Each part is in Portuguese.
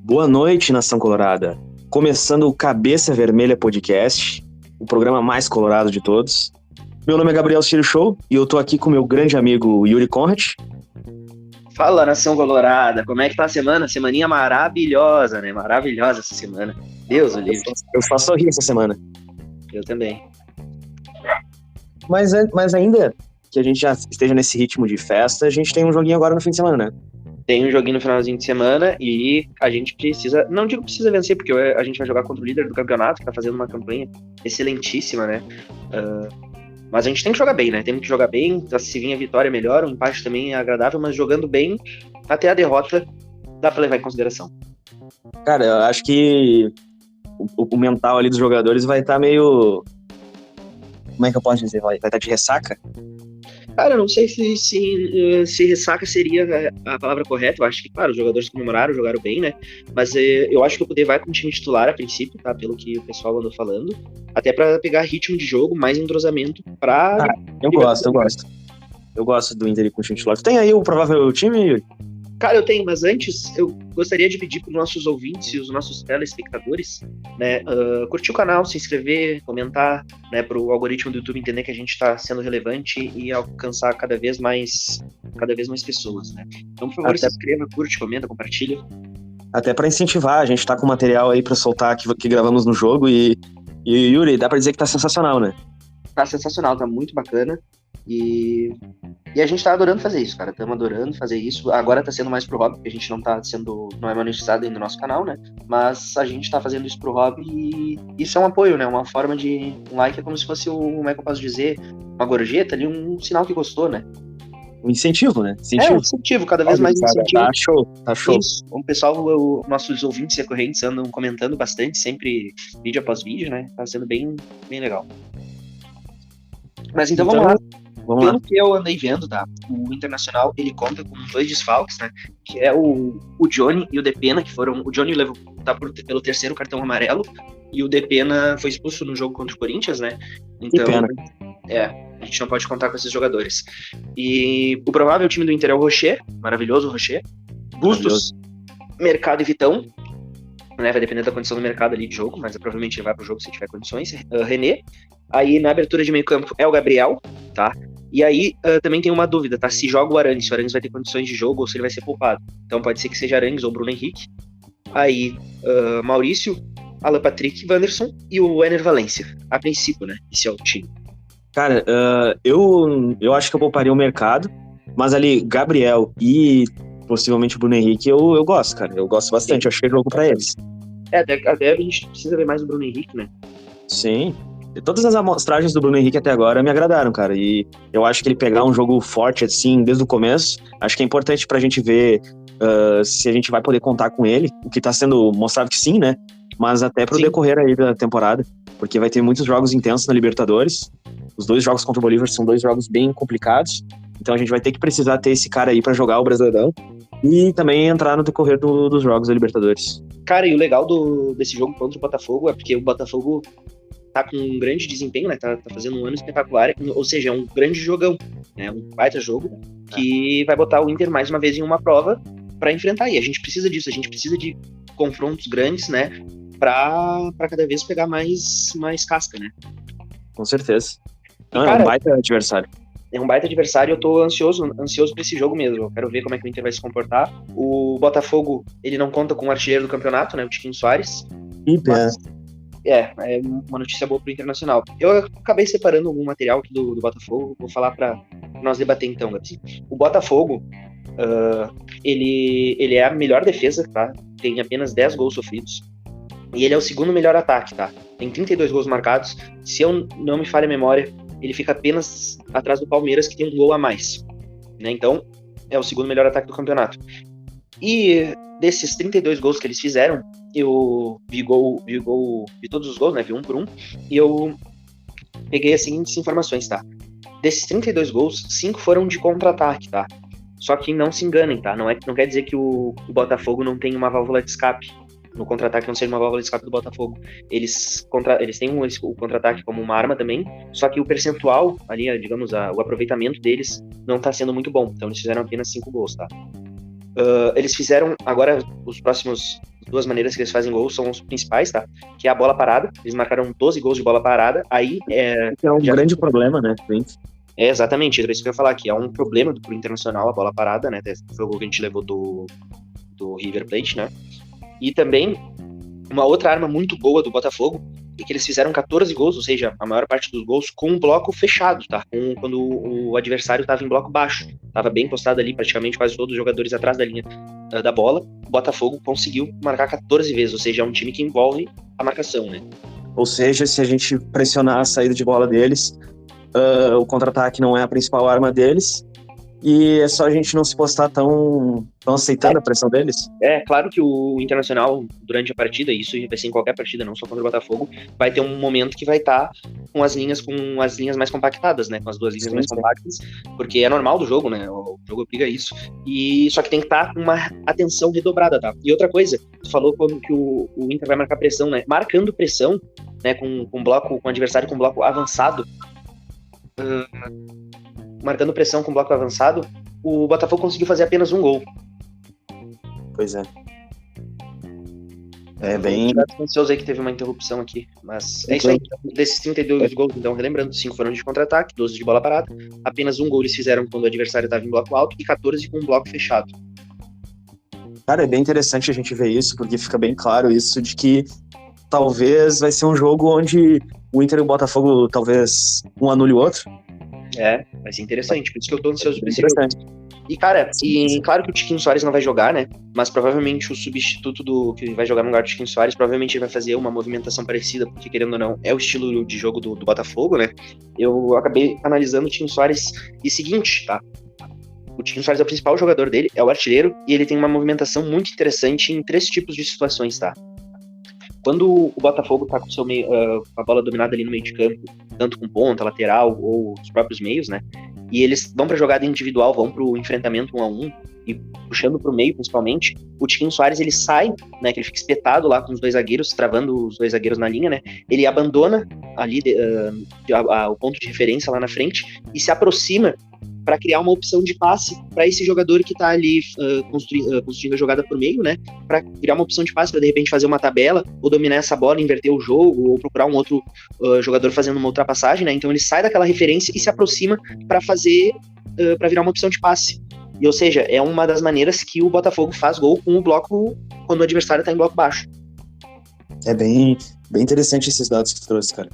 Boa noite, Nação Colorada. Começando o Cabeça Vermelha Podcast, o programa mais colorado de todos. Meu nome é Gabriel Ciro Show e eu tô aqui com meu grande amigo Yuri Conrad. Fala, Nação Colorada, como é que tá a semana? Semaninha maravilhosa, né? Maravilhosa essa semana. Deus o livre. Eu só sorri essa semana. Eu também. Mas ainda que a gente já esteja nesse ritmo de festa, a gente tem um joguinho agora no fim de semana, né? Tem um joguinho no finalzinho de semana e a gente precisa, não digo precisa vencer, porque a gente vai jogar contra o líder do campeonato, que tá fazendo uma campanha excelentíssima, né? Mas a gente tem que jogar bem, né? Temos que jogar bem, se vir a vitória é melhor, o empate também é agradável, mas jogando bem, até a derrota dá pra levar em consideração. Cara, eu acho que o mental ali dos jogadores vai estar meio... Como é que eu posso dizer? Vai estar de ressaca? Cara, eu não sei se ressaca seria a palavra correta. Eu acho que, claro, os jogadores comemoraram, jogaram bem, né? Mas eu acho que o Kudê vai com o time titular a princípio, tá? Pelo que o pessoal andou falando. Até pra pegar ritmo de jogo, mais entrosamento pra... Eu gosto. Eu gosto do Inter com o time titular. Tu tem aí o provável time, Yuri? Cara, eu tenho, mas antes eu gostaria de pedir para os nossos ouvintes e os nossos telespectadores, né, curtir o canal, se inscrever, comentar, né, para o algoritmo do YouTube entender que a gente está sendo relevante e alcançar cada vez mais pessoas, né? Então, por favor, se inscreva, curte, comenta, compartilha. Até para incentivar, a gente tá com material aí para soltar que gravamos no jogo e Yuri, dá para dizer que tá sensacional, né? Tá sensacional, tá muito bacana. E a gente tá adorando fazer isso, cara. Estamos adorando fazer isso. Agora tá sendo mais pro hobby, porque a gente não é monetizado ainda no nosso canal, né? Mas a gente tá fazendo isso pro hobby e isso é um apoio, né? Uma forma de... Um like é como se fosse, como é que eu posso dizer? Uma gorjeta ali, um sinal que gostou, né? Um incentivo, né? Um incentivo, cada vez mais incentivo. Tá show. Isso. O pessoal, nossos ouvintes recorrentes andam comentando bastante, sempre vídeo após vídeo, né? Tá sendo bem, bem legal. Mas então vamos lá. Pelo que eu andei vendo, tá? O Internacional, ele conta com 2 desfalques, né? Que é o Johnny e o Depena, que foram... O Johnny tá pelo terceiro cartão amarelo e o Depena foi expulso no jogo contra o Corinthians, né? Então, a gente não pode contar com esses jogadores. E o provável time do Inter é o Rocher, maravilhoso o Rocher. Bustos, Mercado e Vitão, né? Vai depender da condição do mercado ali de jogo, mas provavelmente ele vai pro jogo se tiver condições. René. Aí na abertura de meio campo é o Gabriel, tá? E aí também tem uma dúvida, tá? Se joga o Arangues, se o Arangues vai ter condições de jogo ou se ele vai ser poupado. Então pode ser que seja Arangues ou Bruno Henrique. Aí Maurício, Alan Patrick, Wanderson e o Ener Valencia. A princípio, né? Esse é o time. Cara, eu acho que eu pouparia o Mercado, mas ali Gabriel e possivelmente o Bruno Henrique eu gosto, cara. Eu gosto bastante, eu achei jogo pra eles. Até a gente precisa ver mais do Bruno Henrique, né? Sim. Todas as amostragens do Bruno Henrique até agora me agradaram, cara. E eu acho que ele pegar um jogo forte, assim, desde o começo, acho que é importante pra gente ver se a gente vai poder contar com ele. O que tá sendo mostrado que sim, né? Mas até pro decorrer aí da temporada. Porque vai ter muitos jogos intensos na Libertadores. Os 2 jogos contra o Bolívar são 2 jogos bem complicados. Então a gente vai ter que precisar ter esse cara aí pra jogar o Brasileirão. E também entrar no decorrer dos jogos da Libertadores. Cara, e o legal desse jogo contra o Botafogo é porque o Botafogo tá com um grande desempenho, né? Tá fazendo um ano espetacular, ou seja, é um grande jogão, né? Um baita jogo que vai botar o Inter mais uma vez em uma prova para enfrentar. E a gente precisa disso, a gente precisa de confrontos grandes, né? Pra cada vez pegar mais casca, né? Com certeza. Cara, é um baita adversário. É um baita adversário e eu tô ansioso pra esse jogo mesmo. Eu quero ver como é que o Inter vai se comportar. O Botafogo, ele não conta com o artilheiro do campeonato, né? O Tiquinho Soares. É uma notícia boa pro Internacional. Eu acabei separando algum material aqui do Botafogo, vou falar pra nós debater então, Gabi. O Botafogo, ele é a melhor defesa, tá? Tem apenas 10 gols sofridos. E ele é o segundo melhor ataque, tá? Tem 32 gols marcados. Se eu não me falha a memória, ele fica apenas atrás do Palmeiras, que tem um gol a mais, né? Então, é o segundo melhor ataque do campeonato. E desses 32 gols que eles fizeram, eu vi todos os gols, né? Vi um por um. E eu peguei as seguintes informações, tá? Desses 32 gols, 5 foram de contra-ataque, tá? Só que não se enganem, tá? Não quer dizer que o Botafogo não tem uma válvula de escape. no contra-ataque não seja uma válvula de escape do Botafogo. Eles têm o contra-ataque como uma arma também, só que o percentual ali, digamos, o aproveitamento deles não tá sendo muito bom. Então eles fizeram apenas 5 gols, tá? Eles fizeram, agora, duas maneiras que eles fazem gols são os principais, tá? Que é a bola parada. Eles marcaram 12 gols de bola parada. Aí é um grande problema, né? Exatamente, era isso que eu ia falar, que é um problema pro Internacional, a bola parada, né? Foi o gol que a gente levou do River Plate, né? E também, uma outra arma muito boa do Botafogo é que eles fizeram 14 gols, ou seja, a maior parte dos gols com um bloco fechado, tá? Quando o adversário estava em bloco baixo. Tava bem postado ali, praticamente quase todos os jogadores atrás da linha da bola. O Botafogo conseguiu marcar 14 vezes, ou seja, é um time que envolve a marcação, né? Ou seja, se a gente pressionar a saída de bola deles, o contra-ataque não é a principal arma deles, e é só a gente não se postar tão aceitando a pressão deles. É, claro que o Internacional, durante a partida, isso vai ser em qualquer partida, não só contra o Botafogo, vai ter um momento que vai estar com as linhas mais compactadas, né? Com as duas linhas mais compactas, porque é normal do jogo, né? O jogo obriga isso. Só que tem que estar com uma atenção redobrada, tá? E outra coisa, tu falou como que o Inter vai marcar pressão, né? Marcando pressão, né? Com o adversário com bloco avançado, marcando pressão com bloco avançado, o Botafogo conseguiu fazer apenas um gol. Pois é. É bem... ansioso aí que teve uma interrupção aqui, mas é isso aí. Desses 32 gols, então, relembrando, 5 foram de contra-ataque, 12 de bola parada, apenas um gol eles fizeram quando o adversário estava em bloco alto e 14 com um bloco fechado. Cara, é bem interessante a gente ver isso, porque fica bem claro isso de que talvez vai ser um jogo onde o Inter e o Botafogo talvez um anule o outro. É, vai ser interessante, por isso que eu tô ansioso pra esse jogo. E, cara, claro que o Tiquinho Soares não vai jogar, né? Mas provavelmente o substituto que vai jogar no lugar do Tiquinho Soares, provavelmente ele vai fazer uma movimentação parecida, porque, querendo ou não, é o estilo de jogo do Botafogo, né? Eu acabei analisando o Tiquinho Soares e seguinte, tá? O Tiquinho Soares é o principal jogador dele, é o artilheiro, e ele tem uma movimentação muito interessante em 3 tipos de situações, tá? Quando o Botafogo tá com a bola dominada ali no meio de campo, tanto com ponta, lateral ou os próprios meios, né? E eles vão pra jogada individual, vão pro enfrentamento 1-1 e puxando pro meio principalmente, o Tiquinho Soares ele sai, né? Que ele fica espetado lá com os 2 zagueiros, travando os 2 zagueiros na linha, né? Ele abandona ali o ponto de referência lá na frente e se aproxima para criar uma opção de passe para esse jogador que tá ali construindo a jogada por meio, né? Para criar uma opção de passe para de repente fazer uma tabela ou dominar essa bola, inverter o jogo ou procurar um outro jogador fazendo uma ultrapassagem, né? Então ele sai daquela referência e se aproxima para fazer, para virar uma opção de passe. E, ou seja, é uma das maneiras que o Botafogo faz gol com o bloco quando o adversário tá em bloco baixo. É bem interessante esses dados que tu trouxe, cara.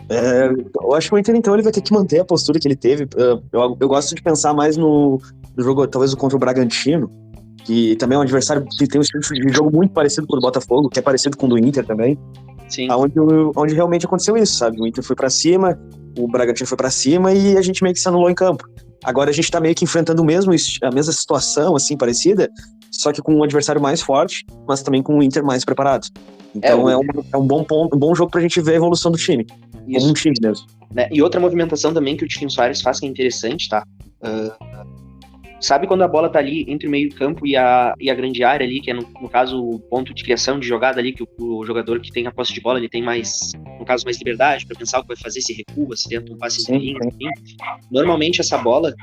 Eu acho que o Inter, então, ele vai ter que manter a postura que ele teve. Eu gosto de pensar mais no jogo, talvez, contra o Bragantino, que também é um adversário que tem um estilo de jogo muito parecido com o do Botafogo, que é parecido com o do Inter também. Sim. Onde realmente aconteceu isso, sabe? O Inter foi pra cima, o Bragantino foi pra cima e a gente meio que se anulou em campo. Agora a gente tá meio que enfrentando a mesma situação, assim, parecida, só que com um adversário mais forte, mas também com o Inter mais preparado. Então é um bom jogo pra gente ver a evolução do time. Isso. Como um time mesmo. Né? E outra movimentação também que o Tiquinho Soares faz que é interessante, tá? Sabe quando a bola tá ali entre o meio campo e a grande área ali, que é no caso o ponto de criação de jogada ali, que o jogador que tem a posse de bola, ele tem mais, no caso, mais liberdade para pensar o que vai fazer, se recua, se tenta um passe entre linhas, enfim. Normalmente essa bola,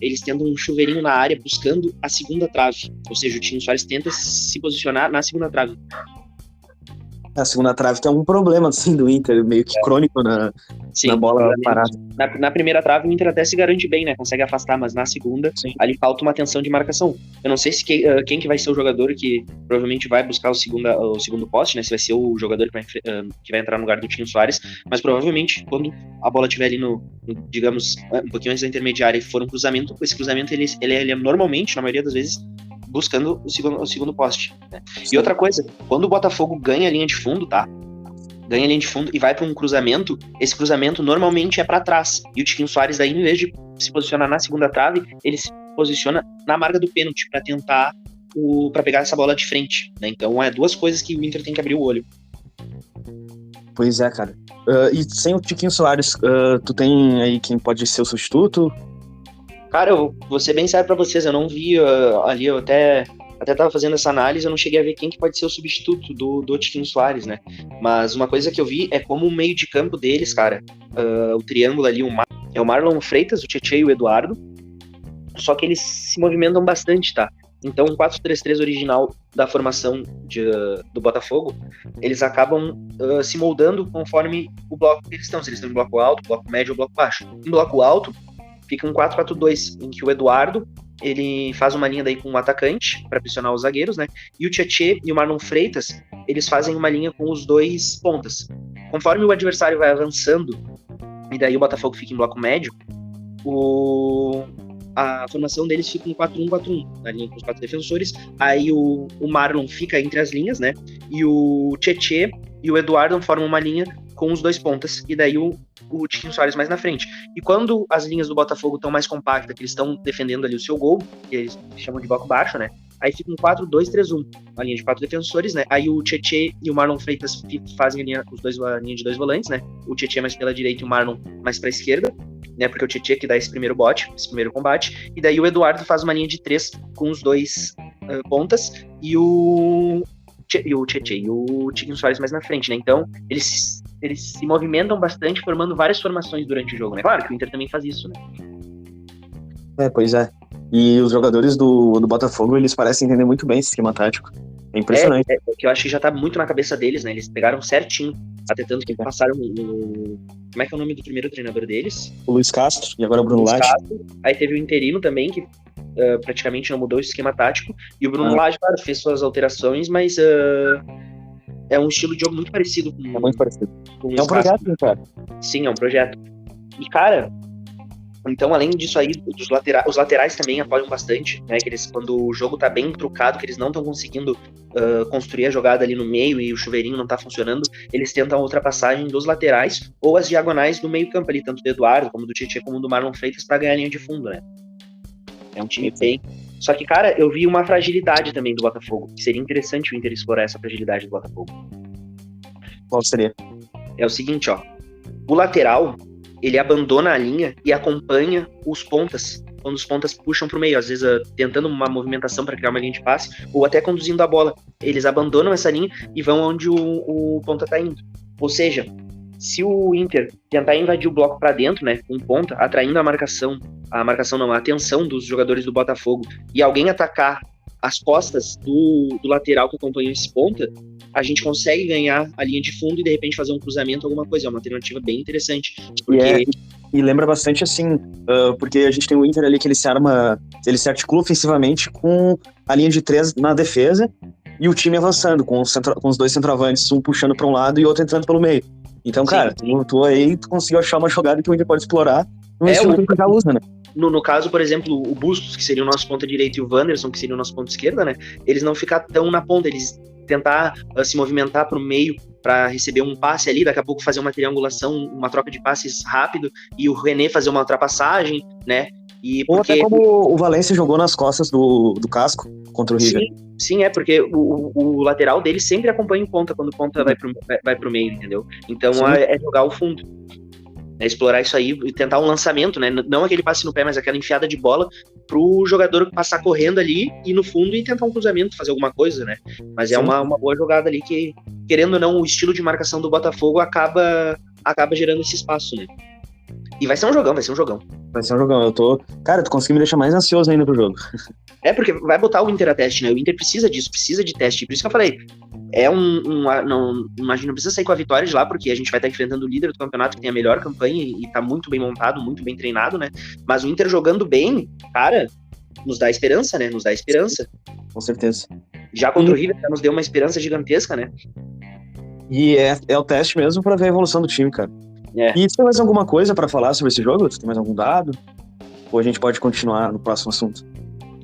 eles tentam um chuveirinho na área buscando a segunda trave, ou seja, o Tiquinho Soares tenta se posicionar na segunda trave. A segunda trave tem algum problema, assim, do Inter, meio que crônico na bola parada. Na primeira trave o Inter até se garante bem, né? Consegue afastar, mas na segunda, ali falta uma atenção de marcação. Eu não sei se quem que vai ser o jogador que provavelmente vai buscar o segundo poste, né? Se vai ser o jogador que vai entrar no lugar do Tiquinho Soares, mas provavelmente quando a bola estiver ali digamos, um pouquinho antes da intermediária e for um cruzamento, esse cruzamento ele é normalmente, na maioria das vezes, buscando o segundo poste, né? E outra coisa, quando o Botafogo ganha a linha de fundo, tá? Ganha a linha de fundo e vai para um cruzamento, esse cruzamento normalmente é para trás. E o Tiquinho Soares daí, em vez de se posicionar na segunda trave, ele se posiciona na marca do pênalti para tentar para pegar essa bola de frente, né? Então é 2 coisas que o Inter tem que abrir o olho. Pois é, cara. E sem o Tiquinho Soares, tu tem aí quem pode ser o substituto? Cara, eu vou ser bem sério pra vocês, eu não vi ali, eu até até tava fazendo essa análise, eu não cheguei a ver quem que pode ser o substituto do Tiquinho Soares, né? Mas uma coisa que eu vi é como o meio de campo deles, cara, o triângulo ali, é o Marlon Freitas, o Tietê e o Eduardo, só que eles se movimentam bastante, tá? Então, o 4-3-3 original da formação do Botafogo, eles acabam se moldando conforme o bloco que eles estão. Se eles estão em bloco alto, bloco médio ou bloco baixo. Em bloco alto, fica um 4-4-2, em que o Eduardo, ele faz uma linha daí com um atacante, para pressionar os zagueiros, né? E o Tietê e o Marlon Freitas, eles fazem uma linha com os dois pontas. Conforme o adversário vai avançando, e daí o Botafogo fica em bloco médio, a formação deles fica um 4-1-4-1, na linha com os 4 defensores. Aí o Marlon fica entre as linhas, né? E o Tietê e o Eduardo formam uma linha com os dois pontas, e daí o Tiquinho Soares mais na frente. E quando as linhas do Botafogo estão mais compactas, que eles estão defendendo ali o seu gol, que eles chamam de bloco baixo, né? Aí fica um 4-2-3-1, uma linha de 4 defensores, né? Aí o Tietê e o Marlon Freitas fazem a linha de 2 volantes, né? O Tietê mais pela direita e o Marlon mais pra esquerda, né? Porque o Tietê que dá esse primeiro combate. E daí o Eduardo faz uma linha de 3 com os dois pontas e o Tietê e o Tiquinho Soares mais na frente, né? Então, eles se movimentam bastante, formando várias formações durante o jogo, né? Claro que o Inter também faz isso, né? Pois é. E os jogadores do Botafogo, eles parecem entender muito bem esse esquema tático. É impressionante. Que eu acho que já tá muito na cabeça deles, né? Eles pegaram certinho, até tanto que passaram como é que é o nome do primeiro treinador deles? O Luiz Castro, e agora o Bruno Lage. Aí teve o interino também, que praticamente não mudou o esquema tático, e o Bruno Lage, claro, fez suas alterações, mas é um estilo de jogo muito parecido com... É muito parecido. É um projeto, né, cara? Sim, é um projeto. E, cara... Então, além disso aí, os laterais também apoiam bastante, né? Que eles, quando o jogo tá bem trucado, que eles não estão conseguindo construir a jogada ali no meio e o chuveirinho não tá funcionando, eles tentam a ultrapassagem dos laterais ou as diagonais do meio campo ali, tanto do Eduardo, como do Tietê, como do Marlon Freitas, pra ganhar a linha de fundo, né? É um time bem... Só que, cara, eu vi uma fragilidade também do Botafogo, que seria interessante o Inter explorar essa fragilidade do Botafogo. Qual seria? É o seguinte, ó. O lateral... ele abandona a linha e acompanha os pontas, quando os pontas puxam para o meio, às vezes tentando uma movimentação para criar uma linha de passe, ou até conduzindo a bola. Eles abandonam essa linha e vão onde o ponta está indo. Ou seja, se o Inter tentar invadir o bloco para dentro, né, com ponta, atraindo a atenção dos jogadores do Botafogo, e alguém atacar as costas do lateral que acompanha esse ponta, a gente consegue ganhar a linha de fundo e de repente fazer um cruzamento, alguma coisa. É uma alternativa bem interessante. Porque... E lembra bastante assim, porque a gente tem o Inter ali que ele se articula ofensivamente com a linha de 3 na defesa e o time avançando, com os dois centroavantes, um puxando para um lado e outro entrando pelo meio. Então, cara, tu conseguiu achar uma jogada que o Inter pode explorar no estilo que o Inter já usa, né? No caso, por exemplo, o Bustos, que seria o nosso ponta direita, e o Wanderson, que seria o nosso ponta esquerda, né? Eles não ficam tão na ponta, eles tentar se movimentar para o meio para receber um passe ali, daqui a pouco fazer uma triangulação, uma troca de passes rápido, e o René fazer uma ultrapassagem, né? Ou até como o Valencia jogou nas costas do Casco contra o River. Sim, porque o lateral dele sempre acompanha o ponta quando o ponta vai pro meio, entendeu? Então é jogar o fundo. É explorar isso aí e tentar um lançamento, né? Não aquele passe no pé, mas aquela enfiada de bola pro jogador passar correndo ali e no fundo e tentar um cruzamento, fazer alguma coisa, né? Mas é uma boa jogada ali que, querendo ou não, o estilo de marcação do Botafogo acaba gerando esse espaço, né? E vai ser um jogão. Vai ser um jogão. Cara, tu conseguiu me deixar mais ansioso ainda pro jogo. Porque vai botar o Inter a teste, né? O Inter precisa disso, precisa de teste. Por isso que eu falei, não precisa sair com a vitória de lá, porque a gente vai estar enfrentando o líder do campeonato que tem a melhor campanha e tá muito bem montado, muito bem treinado, né? Mas o Inter jogando bem, cara, nos dá esperança, né? Nos dá esperança. Com certeza. Já contra o River já nos deu uma esperança gigantesca, né? E é o teste mesmo pra ver a evolução do time, cara. E você tem mais alguma coisa pra falar sobre esse jogo? Você tem mais algum dado? Ou a gente pode continuar no próximo assunto?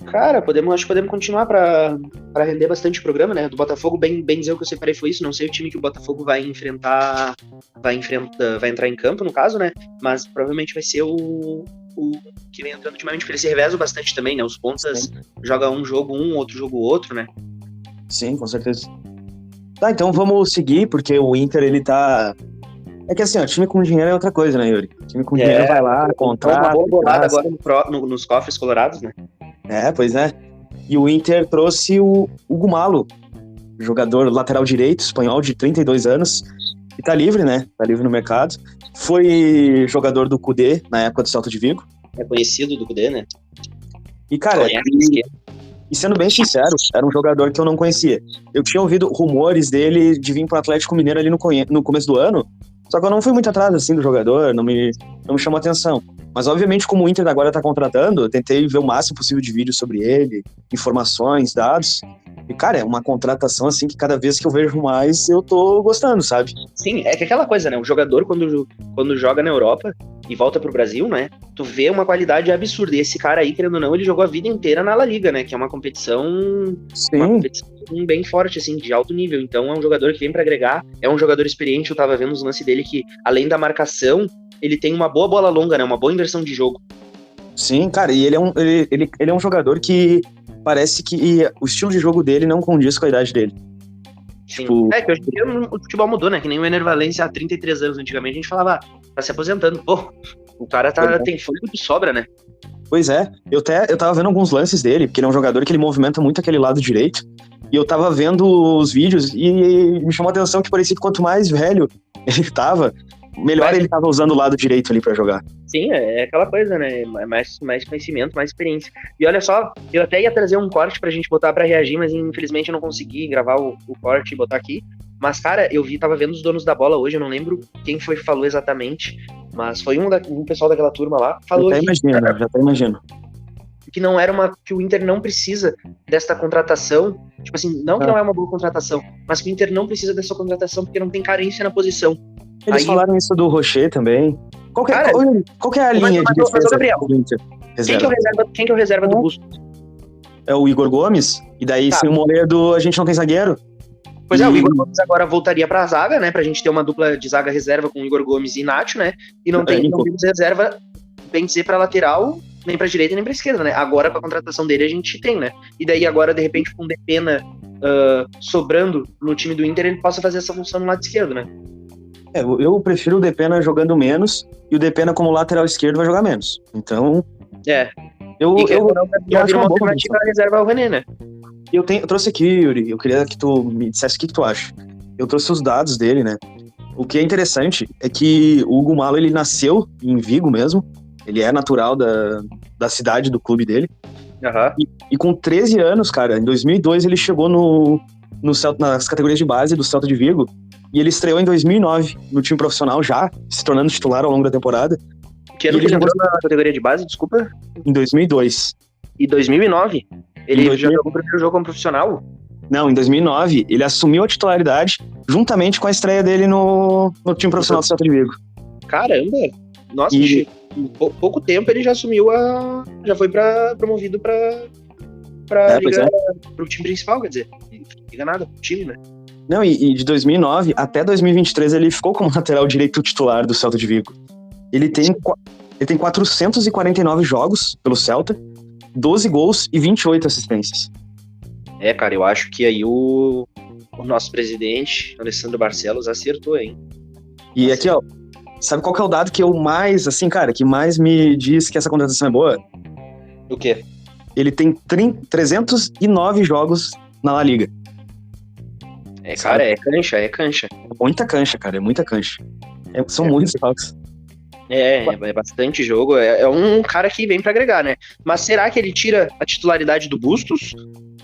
Cara, acho que podemos continuar pra render bastante o programa, né? Do Botafogo, bem dizer o que eu separei foi isso. Não sei o time que o Botafogo vai entrar em campo, no caso, né? Mas provavelmente vai ser o que vem entrando ultimamente, porque eles se revezam bastante também, né? Os pontas jogam um jogo outro jogo outro, né? Sim, com certeza. Tá, então vamos seguir, porque o Inter, ele tá... É que assim, ó, time com dinheiro é outra coisa, né, Yuri? Time com dinheiro vai lá, contrata... Uma boa bolada agora nos cofres colorados, né? Pois é. E o Inter trouxe o Hugo Malo, jogador lateral direito, espanhol de 32 anos, e tá livre, né? Tá livre no mercado. Foi jogador do Kudê na época do Celta de Vigo. É conhecido do Kudê, né? E, cara, e sendo bem sincero, era um jogador que eu não conhecia. Eu tinha ouvido rumores dele de vir pro Atlético Mineiro ali no começo do ano, só que eu não fui muito atrás, assim, do jogador, não me chamou atenção. Mas, obviamente, como o Inter agora tá contratando, eu tentei ver o máximo possível de vídeos sobre ele, informações, dados. E, cara, é uma contratação, assim, que cada vez que eu vejo mais, eu tô gostando, sabe? Sim, é que aquela coisa, né? O jogador, quando joga na Europa e volta pro Brasil, né? Tu vê uma qualidade absurda. E esse cara aí, querendo ou não, ele jogou a vida inteira na La Liga, né? Que é uma competição... Sim. Uma competição bem forte, assim, de alto nível. Então, é um jogador que vem pra agregar. É um jogador experiente. Eu tava vendo os lances dele que, além da marcação, ele tem uma boa bola longa, né? Uma boa inversão de jogo. Sim, cara. E ele é um jogador que parece que o estilo de jogo dele não condiz com a idade dele. Sim. Tipo... É que hoje em dia o futebol mudou, né? Que nem o Ener Valencia há 33 anos. Antigamente a gente falava, tá se aposentando. Pô, o cara tem fôlego de sobra, né? Pois é. Eu tava vendo alguns lances dele, porque ele é um jogador que ele movimenta muito aquele lado direito. E eu tava vendo os vídeos e me chamou a atenção que parecia que quanto mais velho ele tava, melhor ele tava usando o lado direito ali pra jogar. Sim, é aquela coisa, né? Mais conhecimento, mais experiência. E olha só, eu até ia trazer um corte pra gente botar pra reagir, mas infelizmente eu não consegui gravar o corte e botar aqui. Mas, cara, tava vendo os donos da bola hoje, eu não lembro quem foi que falou exatamente, mas foi um pessoal daquela turma lá, falou já até imagino. Que não era que o Inter não precisa desta contratação, tipo assim, não que não é uma boa contratação, mas que o Inter não precisa dessa contratação porque não tem carência na posição. Eles falaram isso do Rocher também. Qual que é a linha de defesa do Inter? Quem que é o reserva do Bustos? É o Igor Gomes, e daí sem o Moledo a gente não tem zagueiro. Pois é, o Igor Gomes agora voltaria pra zaga, né, pra gente ter uma dupla de zaga reserva com o Igor Gomes e Nacho, né, e não temos reserva, bem dizer, pra lateral, nem pra direita nem pra esquerda, né, agora com a contratação dele a gente tem, né, e daí agora de repente com o Depena sobrando no time do Inter, ele possa fazer essa função no lado esquerdo, né. Eu prefiro o Depena jogando menos, e o Depena como lateral esquerdo vai jogar menos, então... Eu acho uma boa alternativa reserva ao René, né. Eu trouxe aqui, Yuri, eu queria que tu me dissesse o que tu acha. Eu trouxe os dados dele, né? O que é interessante é que o Hugo Malo, ele nasceu em Vigo mesmo. Ele é natural da cidade, do clube dele. Uhum. E com 13 anos, cara, em 2002 ele chegou nas categorias de base do Celta de Vigo. E ele estreou em 2009 no time profissional já, se tornando titular ao longo da temporada. Que ano que ele entrou na categoria de base, desculpa? Em 2002. E 2009? Ele já jogou o primeiro jogo como profissional? Não, em 2009 ele assumiu a titularidade juntamente com a estreia dele no time profissional do Celta de Vigo. Caramba! Nossa, em pouco tempo ele já assumiu já foi promovido pra liga, pro time principal, quer dizer, não liga nada pro time, né? Não, e de 2009 até 2023 ele ficou como lateral direito titular do Celta de Vigo. Ele tem 449 jogos pelo Celta, 12 gols e 28 assistências. Cara, eu acho que aí o nosso presidente, Alessandro Barcelos, acertou, hein? E aqui, ó, sabe qual que é o dado que eu mais, assim, cara, que mais me diz que essa contratação é boa? O quê? Ele tem 309 jogos na La Liga. Cara, é cancha. É muita cancha, cara, é muita cancha. São muitos jogos. É bastante jogo. É um cara que vem pra agregar, né? Mas será que ele tira a titularidade do Bustos?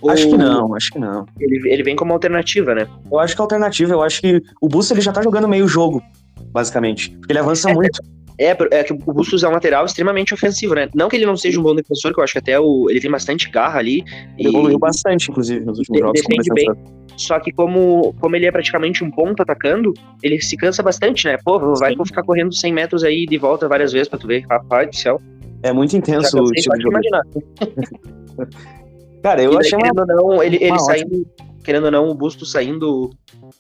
Acho que não. Ele vem como alternativa, né? Eu acho que é alternativa. Eu acho que o Bustos ele já tá jogando meio jogo, basicamente. Porque ele avança muito. É que o Bustos é um lateral extremamente ofensivo, né? Não que ele não seja um bom defensor, que eu acho que até ele tem bastante garra ali. Ele evoluiu bastante, inclusive, nos últimos jogos. Defende bem. Só que como ele é praticamente um ponto atacando, ele se cansa bastante, né? Pô, vai ficar correndo 100 metros aí de volta várias vezes pra tu ver. Rapaz do céu. É muito intenso o estilo de jogo. Cara, eu daí, achei querendo ou não, ele saindo, querendo ou não, o Bustos saindo,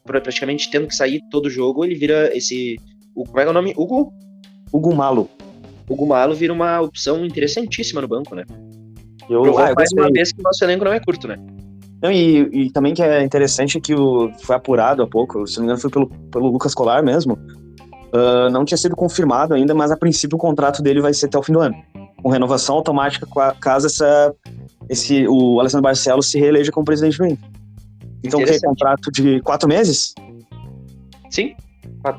praticamente tendo que sair todo jogo, ele vira como é que é o nome? Hugo Malo. Hugo Malo vira uma opção interessantíssima no banco, né? Mais uma vez que o nosso elenco não é curto, né? Não, e também que é interessante que foi apurado há pouco, se não me engano foi pelo Lucas Colar mesmo, não tinha sido confirmado ainda, mas a princípio o contrato dele vai ser até o fim do ano, com renovação automática caso o Alessandro Barcelos se reeleja como presidente do Inter. Então, que é contrato de 4 meses? Sim,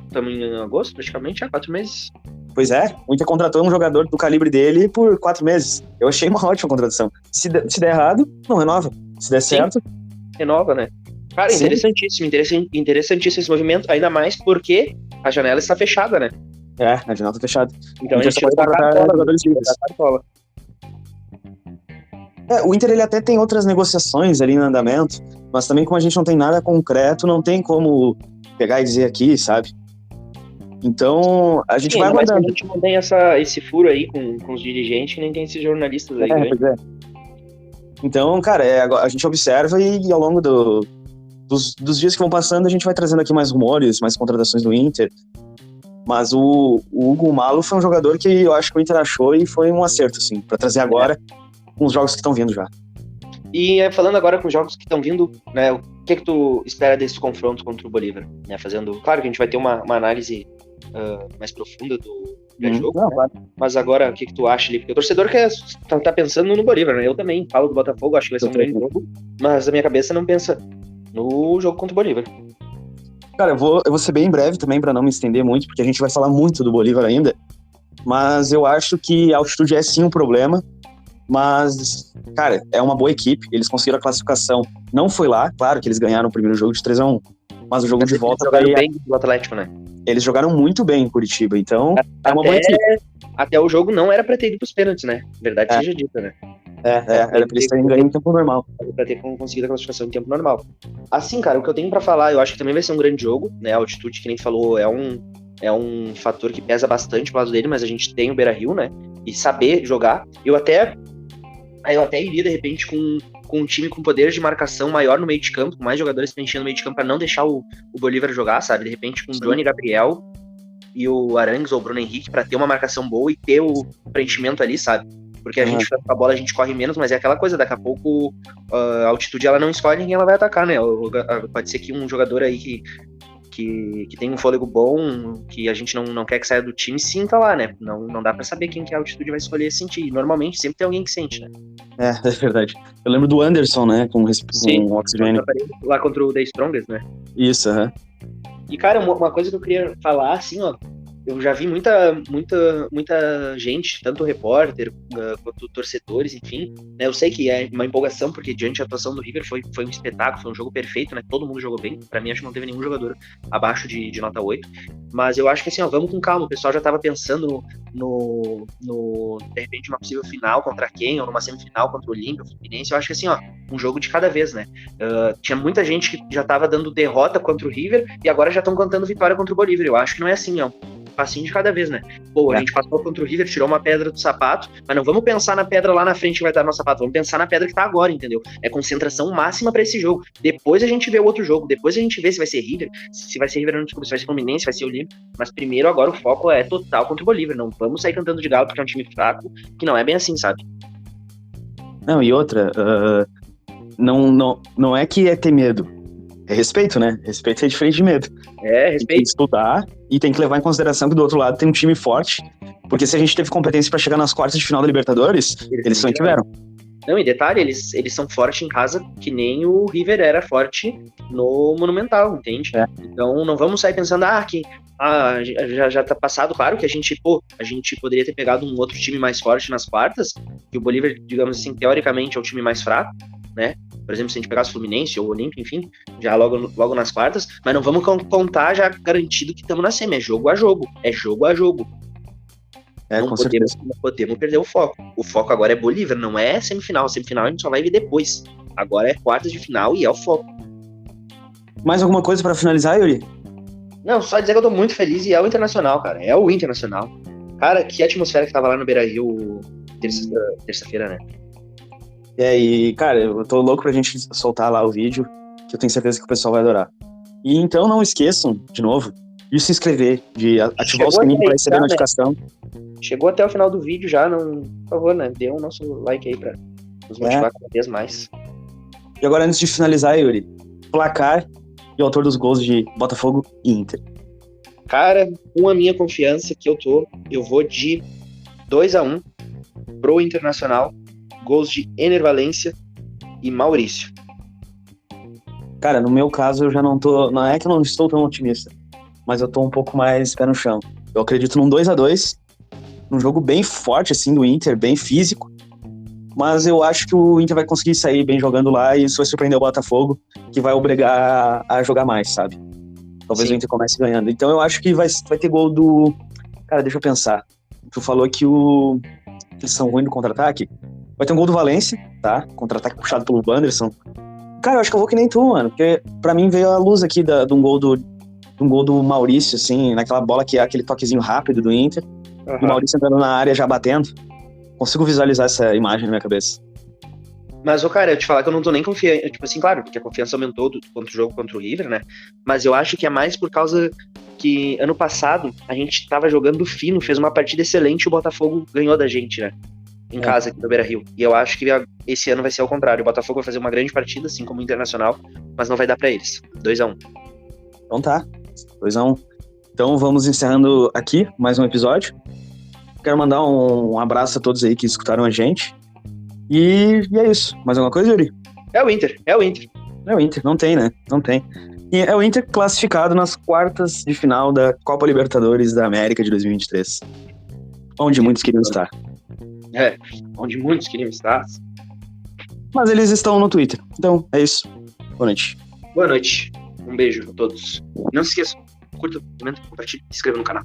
estamos em agosto, praticamente, 4 meses. Pois é, o Inter contratou um jogador do calibre dele por 4 meses. Eu achei uma ótima contratação. Se der errado, não renova. Se der certo... renova, né? Cara, sim. Interessantíssimo esse movimento, ainda mais porque a janela está fechada, né? A janela está fechada. Então a gente pode contratar jogadores livres. O Inter ele até tem outras negociações ali no andamento, mas também como a gente não tem nada concreto, não tem como pegar e dizer aqui, sabe? Então, a gente vai aguardando. Mas a gente não tem esse furo aí com os dirigentes, nem tem esses jornalistas aí. Pois é. Então, cara, a gente observa e ao longo dos dias que vão passando, a gente vai trazendo aqui mais rumores, mais contratações do Inter. Mas o Hugo Malo foi um jogador que eu acho que o Inter achou e foi um acerto, assim, pra trazer agora com os jogos que estão vindo já. E falando agora com os jogos que estão vindo, né, o que tu espera desse confronto contra o Bolívar? Né, claro que a gente vai ter uma análise mais profunda do jogo, né? Claro. Mas agora, o que tu acha ali? Porque o torcedor tá pensando no Bolívar, né? Eu também falo do Botafogo, acho que vai ser um grande jogo, mas a minha cabeça não pensa no jogo contra o Bolívar. Cara, eu vou ser bem breve também, pra não me estender muito, porque a gente vai falar muito do Bolívar ainda, mas eu acho que a altitude é sim um problema, mas, cara, é uma boa equipe, eles conseguiram a classificação, não foi lá, claro que eles ganharam o primeiro jogo de 3-1, mas o jogo de volta... Eles jogaram bem do Atlético, né? Eles jogaram muito bem em Curitiba, então é uma boa equipe. Até o jogo não era pra ter ido pros pênaltis, né? Verdade seja dita, né? Era pra eles terem ganho em tempo normal. Pra ter conseguido a classificação em tempo normal. Assim, cara, o que eu tenho pra falar, eu acho que também vai ser um grande jogo, né? A altitude, que nem falou, é um fator que pesa bastante pro lado dele, mas a gente tem o Beira-Rio, né? E saber jogar. Eu até iria, de repente, com um time com poder de marcação maior no meio de campo, com mais jogadores preenchendo o meio de campo pra não deixar o Bolívar jogar, sabe? De repente com o Johnny Gabriel e o Arangues ou o Bruno Henrique pra ter uma marcação boa e ter o preenchimento ali, sabe? Porque a gente, com a bola, a gente corre menos, mas é aquela coisa, daqui a pouco a altitude ela não escolhe quem ela vai atacar, né? Pode ser que um jogador aí que tem um fôlego bom, que a gente não quer que saia do time, sinta lá, né? Não dá pra saber quem que a altitude vai escolher sentir. Normalmente sempre tem alguém que sente, né? É verdade. Eu lembro do Anderson, né? Com oxigênio. Lá contra o The Strongest, né? Isso, E, cara, uma coisa que eu queria falar, assim, ó, eu já vi muita gente, tanto repórter quanto torcedores, enfim, né? Eu sei que é uma empolgação, porque diante da atuação do River foi um espetáculo, foi um jogo perfeito, né? Todo mundo jogou bem. Pra mim, acho que não teve nenhum jogador abaixo de nota 8. Mas eu acho que, assim, ó, vamos com calma. O pessoal já tava pensando de repente, uma possível final contra quem, ou numa semifinal contra o Olímpia, o Fluminense. Eu acho que, assim, ó, um jogo de cada vez, né? Tinha muita gente que já tava dando derrota contra o River e agora já estão cantando vitória contra o Bolívar. Eu acho que não é assim, ó. Passinho de cada vez, né? Pô, a gente passou contra o River, tirou uma pedra do sapato, mas não vamos pensar na pedra lá na frente que vai estar no nosso sapato, vamos pensar na pedra que tá agora, entendeu? É concentração máxima pra esse jogo. Depois a gente vê o outro jogo, depois a gente vê se vai ser River, se vai ser River, não desculpa, se vai ser Fluminense, se vai ser Olímpia, mas primeiro agora o foco é total contra o Bolívar, não vamos sair cantando de galo porque é um time fraco, que não é bem assim, sabe? Não, e outra, não é que é ter medo, é respeito, né? Respeito é diferente de medo. Respeito. Tem que estudar e tem que levar em consideração que do outro lado tem um time forte, porque se a gente teve competência pra chegar nas quartas de final da Libertadores, eles também tiveram. Não, e detalhe, eles são fortes em casa, que nem o River era forte no Monumental, entende? Então não vamos sair pensando, já tá passado, claro que a gente poderia ter pegado um outro time mais forte nas quartas, que o Bolívar, digamos assim, teoricamente é o time mais fraco, né? Por exemplo, se a gente pegasse o Fluminense ou o Olímpia, enfim, já logo nas quartas, mas não vamos contar já garantido que estamos na semi, é jogo a jogo. Não podemos perder o foco. O foco agora é Bolívar, não é semifinal. Semifinal a gente só vai ver depois. Agora é quartas de final e é o foco. Mais alguma coisa pra finalizar, Yuri? Não, só dizer que eu tô muito feliz e é o Internacional, cara. É o Internacional. Cara, que atmosfera que tava lá no Beira-Rio terça-feira, né? E, cara, eu tô louco pra gente soltar lá o vídeo, que eu tenho certeza que o pessoal vai adorar. E então não esqueçam, de novo, de se inscrever, de ativar o sininho pra receber a notificação. Chegou até o final do vídeo já, por favor, né? Dê o nosso like aí pra nos motivar cada vez mais. E agora, antes de finalizar, Yuri, placar e o autor dos gols de Botafogo e Inter. Cara, com a minha confiança que eu vou de 2-1 pro Internacional. gols de Ener Valencia e Maurício. Cara, no meu caso eu já não tô... Não é que eu não estou tão otimista, mas eu tô um pouco mais pé no chão. Eu acredito num 2-2, num jogo bem forte, assim, do Inter, bem físico, mas eu acho que o Inter vai conseguir sair bem jogando lá e isso vai surpreender o Botafogo, que vai obrigar a jogar mais, sabe? Talvez o Inter comece ganhando. Então eu acho que vai ter gol do... Cara, deixa eu pensar. Tu falou que eles são ruins no contra-ataque. Vai ter um gol do Valência, tá? Contra-ataque puxado pelo Wanderson. Cara, eu acho que eu vou que nem tu, mano. Porque pra mim veio a luz aqui de um gol do Maurício, assim, naquela bola que é aquele toquezinho rápido do Inter. Uhum. O Maurício entrando na área já batendo. Consigo visualizar essa imagem na minha cabeça. Mas, cara, eu te falar que eu não tô nem confiante. Tipo assim, claro, porque a confiança aumentou contra o jogo contra o River, né? Mas eu acho que é mais por causa que ano passado a gente tava jogando fino, fez uma partida excelente e o Botafogo ganhou da gente, né? Em casa aqui no Beira-Rio. E eu acho que esse ano vai ser ao contrário. O Botafogo vai fazer uma grande partida, assim como o Internacional, mas não vai dar pra eles. 2-1. Então tá, 2-1. Então vamos encerrando aqui mais um episódio. Quero mandar um abraço a todos aí que escutaram a gente. E é isso. Mais alguma coisa, Yuri? É o Inter. É o Inter, não tem, né? Não tem. E é o Inter classificado nas quartas de final da Copa Libertadores da América de 2023. Onde muitos queriam estar. Onde muitos queriam estar. Mas eles estão no Twitter. Então, é isso. Boa noite. Boa noite. Um beijo a todos. Não se esqueça, curta, comenta, compartilhe e se inscreva no canal.